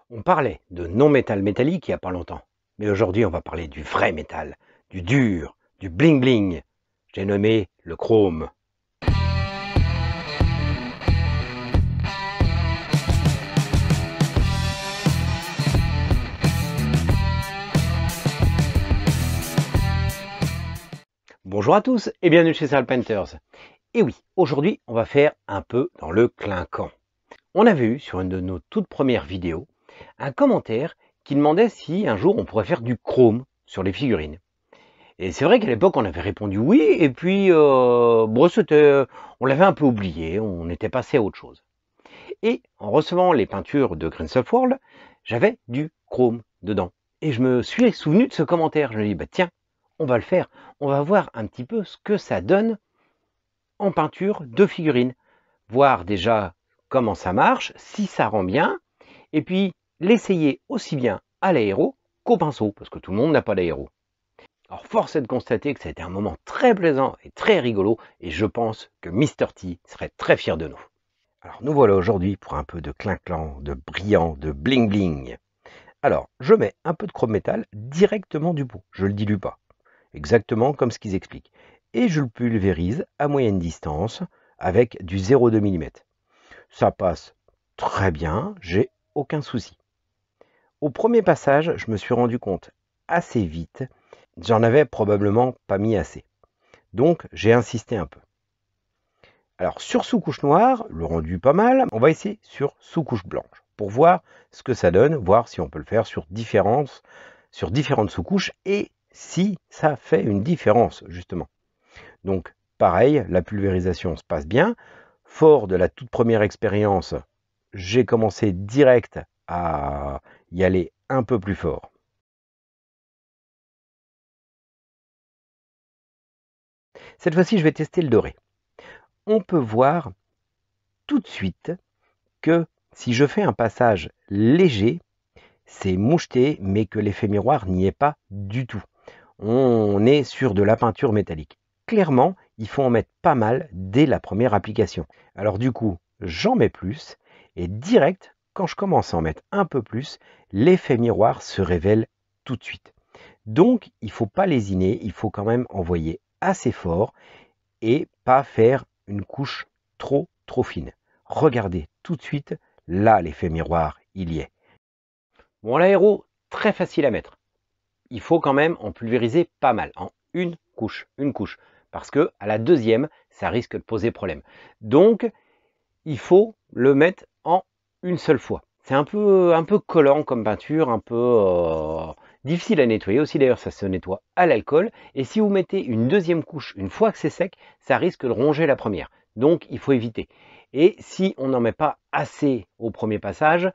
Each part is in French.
On parlait de non-métal métallique il n'y a pas longtemps, mais aujourd'hui on va parler du vrai métal, du dur, du bling bling. J'ai nommé le chrome. Bonjour à tous et bienvenue chez Sal Painters. Et oui, aujourd'hui on va faire un peu dans le clinquant. On avait eu sur une de nos toutes premières vidéos un commentaire qui demandait si un jour on pourrait faire du chrome sur les figurines. Et c'est vrai qu'à l'époque on avait répondu oui, et puis bon, on l'avait un peu oublié, on était passé à autre chose. Et en recevant les peintures de Green Stuff World, j'avais du chrome dedans. Et je me suis souvenu de ce commentaire. Je me dis, bah tiens, on va le faire. On va voir un petit peu ce que ça donne en peinture de figurines. Voir déjà comment ça marche, si ça rend bien, et puis l'essayer aussi bien à l'aéro qu'au pinceau, parce que tout le monde n'a pas d'aéro. Alors force est de constater que ça a été un moment très plaisant et très rigolo, et je pense que Mr. T serait très fier de nous. Alors nous voilà aujourd'hui pour un peu de clinquant, de brillant, de bling bling. Alors je mets un peu de chrome métal directement du pot, je le dilue pas, exactement comme ce qu'ils expliquent. Et je le pulvérise à moyenne distance avec du 0,2 mm. Ça passe très bien, j'ai aucun souci. Au premier passage, je me suis rendu compte assez vite, j'en avais probablement pas mis assez. Donc j'ai insisté un peu. Alors sur sous-couche noire, le rendu pas mal, on va essayer sur sous-couche blanche pour voir ce que ça donne, voir si on peut le faire sur différentes sous-couches et si ça fait une différence justement. Donc pareil, la pulvérisation se passe bien. Fort de la toute première expérience, j'ai commencé direct à y aller un peu plus fort. Cette fois-ci, je vais tester le doré. On peut voir tout de suite que si je fais un passage léger, c'est moucheté, mais que l'effet miroir n'y est pas du tout. On est sur de la peinture métallique. Clairement, il faut en mettre pas mal dès la première application. Alors du coup, j'en mets plus, et direct, quand je commence à en mettre un peu plus, l'effet miroir se révèle tout de suite. Donc, il ne faut pas lésiner, il faut quand même envoyer assez fort, et pas faire une couche trop fine. Regardez tout de suite, là l'effet miroir, il y est. Bon, l'aéro, très facile à mettre. Il faut quand même en pulvériser pas mal, en une couche, parce que à la deuxième, ça risque de poser problème. Donc, il faut le mettre en une seule fois. C'est un peu collant comme peinture, un peu difficile à nettoyer aussi. D'ailleurs, ça se nettoie à l'alcool. Et si vous mettez une deuxième couche une fois que c'est sec, ça risque de ronger la première. Donc, il faut éviter. Et si on n'en met pas assez au premier passage,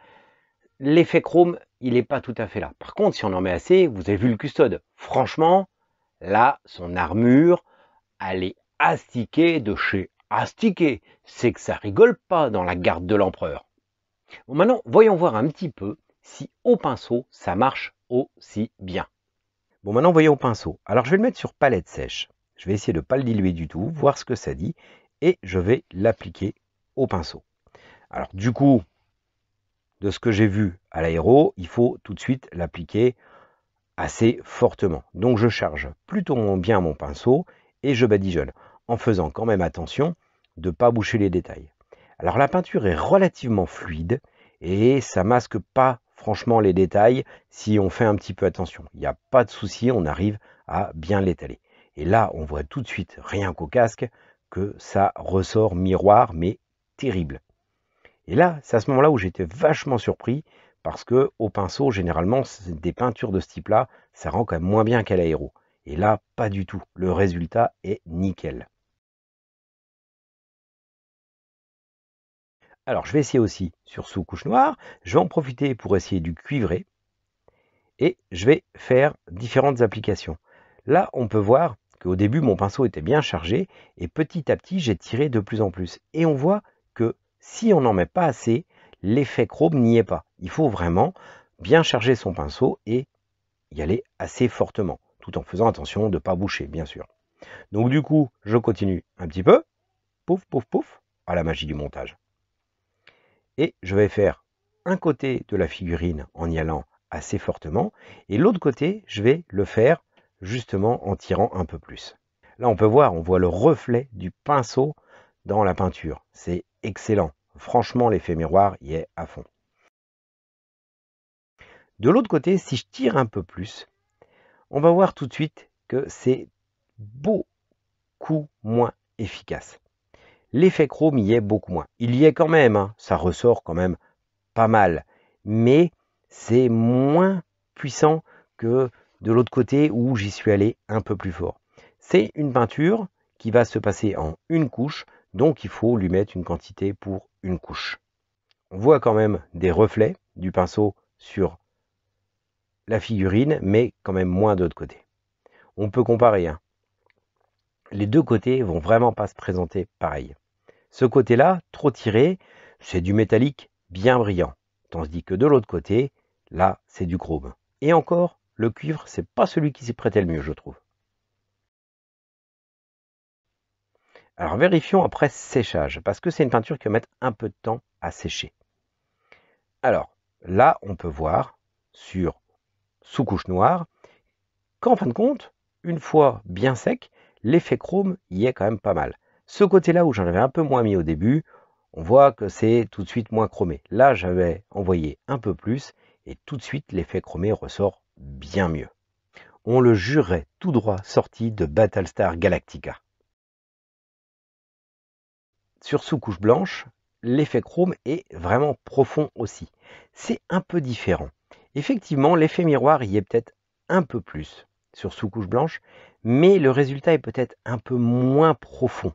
l'effet chrome, il n'est pas tout à fait là. Par contre, si on en met assez, vous avez vu le custode. Franchement, là, son armure, elle est astiquée de chez astiquée. C'est que ça rigole pas dans la garde de l'empereur. Bon, maintenant, voyons voir un petit peu si au pinceau, ça marche aussi bien. Bon, maintenant, voyons au pinceau. Alors, je vais le mettre sur palette sèche. Je vais essayer de ne pas le diluer du tout, voir ce que ça dit, et je vais l'appliquer au pinceau. Alors, du coup, de ce que j'ai vu à l'aéro, il faut tout de suite l'appliquer assez fortement. Donc je charge plutôt bien mon pinceau et je badigeonne, en faisant quand même attention de ne pas boucher les détails. Alors la peinture est relativement fluide et ça masque pas franchement les détails si on fait un petit peu attention. Il n'y a pas de souci, on arrive à bien l'étaler. Et là, on voit tout de suite, rien qu'au casque, que ça ressort miroir, mais terrible. Et là, c'est à ce moment-là où j'étais vachement surpris parce que au pinceau, généralement, des peintures de ce type-là, ça rend quand même moins bien qu'à l'aéro. Et là, pas du tout. Le résultat est nickel. Alors, je vais essayer aussi sur sous-couche noire. Je vais en profiter pour essayer du cuivré. Et je vais faire différentes applications. Là, on peut voir qu'au début, mon pinceau était bien chargé. Et petit à petit, j'ai tiré de plus en plus. Et on voit que si on n'en met pas assez, l'effet chrome n'y est pas. Il faut vraiment bien charger son pinceau et y aller assez fortement, tout en faisant attention de ne pas boucher, bien sûr. Donc du coup, je continue un petit peu, pouf, pouf, pouf, à la magie du montage. Et je vais faire un côté de la figurine en y allant assez fortement, et l'autre côté, je vais le faire justement en tirant un peu plus. Là, on peut voir, on voit le reflet du pinceau dans la peinture. C'est excellent. Franchement, l'effet miroir y est à fond. De l'autre côté, si je tire un peu plus, on va voir tout de suite que c'est beaucoup moins efficace. L'effet chrome y est beaucoup moins. Il y est quand même, hein, ça ressort quand même pas mal, mais c'est moins puissant que de l'autre côté où j'y suis allé un peu plus fort. C'est une peinture qui va se passer en une couche, donc il faut lui mettre une quantité pour une couche. On voit quand même des reflets du pinceau sur la figurine, mais quand même moins de l'autre côté. On peut comparer, hein. Les deux côtés vont vraiment pas se présenter pareil. Ce côté-là, trop tiré, c'est du métallique bien brillant. Tandis que de l'autre côté, là, c'est du chrome. Et encore, le cuivre, c'est pas celui qui s'y prêtait le mieux, je trouve. Alors vérifions après séchage, parce que c'est une peinture qui va mettre un peu de temps à sécher. Alors, là, on peut voir sur sous-couche noire qu'en fin de compte, une fois bien sec, l'effet chrome y est quand même pas mal. Ce côté-là où j'en avais un peu moins mis au début, on voit que c'est tout de suite moins chromé. Là, j'avais envoyé un peu plus et tout de suite, l'effet chromé ressort bien mieux. On le jurerait tout droit sorti de Battlestar Galactica. Sur sous-couche blanche, l'effet chrome est vraiment profond aussi. C'est un peu différent. Effectivement, l'effet miroir y est peut-être un peu plus sur sous-couche blanche, mais le résultat est peut-être un peu moins profond.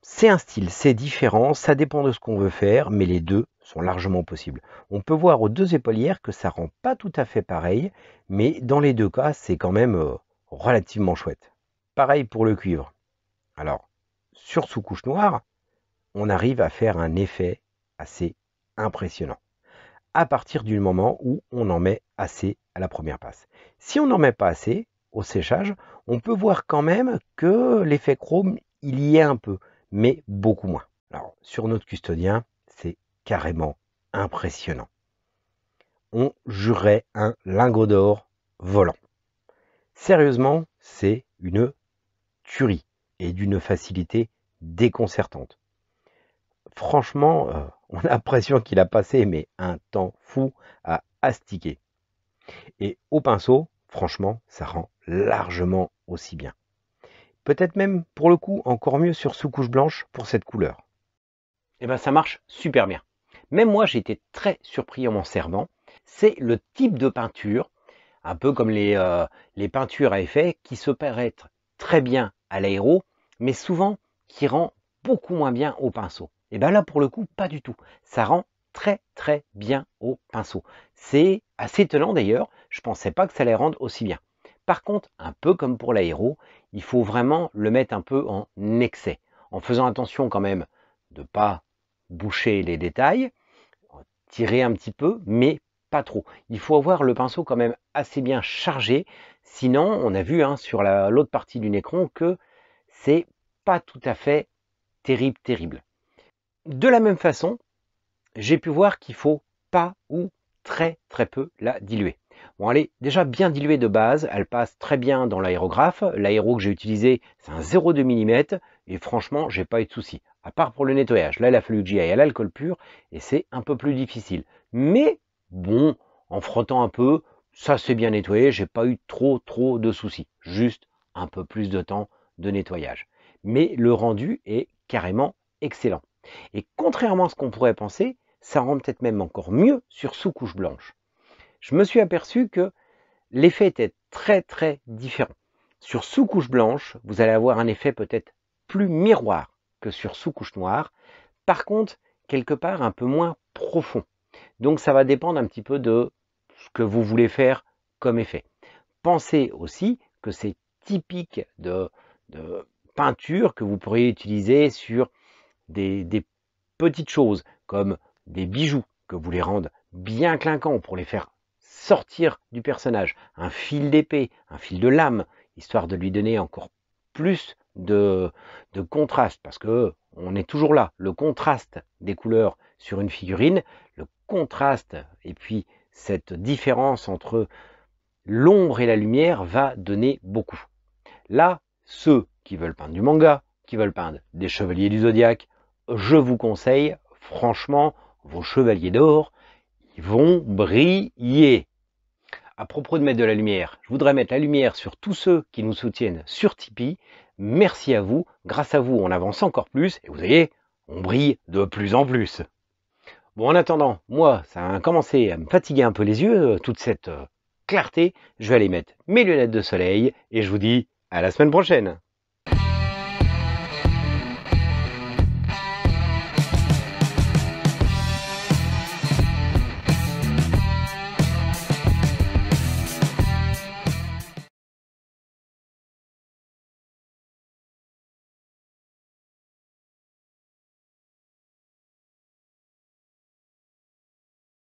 C'est un style, c'est différent, ça dépend de ce qu'on veut faire, mais les deux sont largement possibles. On peut voir aux deux épaulières que ça rend pas tout à fait pareil, mais dans les deux cas, c'est quand même relativement chouette. Pareil pour le cuivre. Alors, sur sous-couche noire, on arrive à faire un effet assez impressionnant à partir du moment où on en met assez à la première passe. Si on n'en met pas assez au séchage, on peut voir quand même que l'effet chrome, il y est un peu, mais beaucoup moins. Alors, sur notre custodien, c'est carrément impressionnant. On jurerait un lingot d'or volant. Sérieusement, c'est une tuerie et d'une facilité déconcertante. Franchement, on a l'impression qu'il a passé mais un temps fou à astiquer. Et au pinceau, franchement, ça rend largement aussi bien. Peut-être même, pour le coup, encore mieux sur sous-couche blanche pour cette couleur. Et bien ça marche super bien. Même moi, j'ai été très surpris en m'en servant. C'est le type de peinture, un peu comme les peintures à effet, qui se prêtent très bien à l'aéro, mais souvent qui rend beaucoup moins bien au pinceau. Et bien là, pour le coup, pas du tout. Ça rend très très bien au pinceau. C'est assez étonnant d'ailleurs, je ne pensais pas que ça allait rendre aussi bien. Par contre, un peu comme pour l'aéro, il faut vraiment le mettre un peu en excès, en faisant attention quand même de ne pas boucher les détails, tirer un petit peu, mais pas trop. Il faut avoir le pinceau quand même assez bien chargé, sinon on a vu sur l'autre partie du écran que c'est pas tout à fait terrible. De la même façon, j'ai pu voir qu'il faut pas ou très peu la diluer. Bon, elle est déjà bien diluée de base, elle passe très bien dans l'aérographe. L'aéro que j'ai utilisé, c'est un 0,2 mm et franchement, j'ai pas eu de soucis. À part pour le nettoyage, là il a fallu que j'y aille à l'alcool pur et c'est un peu plus difficile. Mais bon, en frottant un peu, ça s'est bien nettoyé, j'ai pas eu trop de soucis. Juste un peu plus de temps de nettoyage. Mais le rendu est carrément excellent. Et contrairement à ce qu'on pourrait penser, ça rend peut-être même encore mieux sur sous-couche blanche. Je me suis aperçu que l'effet était très différent. Sur sous-couche blanche, vous allez avoir un effet peut-être plus miroir que sur sous-couche noire. Par contre, quelque part un peu moins profond. Donc ça va dépendre un petit peu de ce que vous voulez faire comme effet. Pensez aussi que c'est typique de peinture que vous pourriez utiliser sur des petites choses comme des bijoux que vous les rendez bien clinquants pour les faire sortir du personnage, un fil d'épée, un fil de lame, histoire de lui donner encore plus de contraste, parce que on est toujours là, le contraste des couleurs sur une figurine, le contraste et puis cette différence entre l'ombre et la lumière va donner beaucoup. Là, ceux qui veulent peindre du manga, qui veulent peindre des chevaliers du zodiaque, je vous conseille, franchement, vos chevaliers d'or, ils vont briller. À propos de mettre de la lumière, je voudrais mettre la lumière sur tous ceux qui nous soutiennent sur Tipeee. Merci à vous, grâce à vous on avance encore plus et vous voyez, on brille de plus en plus. Bon, en attendant, moi, ça a commencé à me fatiguer un peu les yeux, toute cette clarté. Je vais aller mettre mes lunettes de soleil et je vous dis à la semaine prochaine.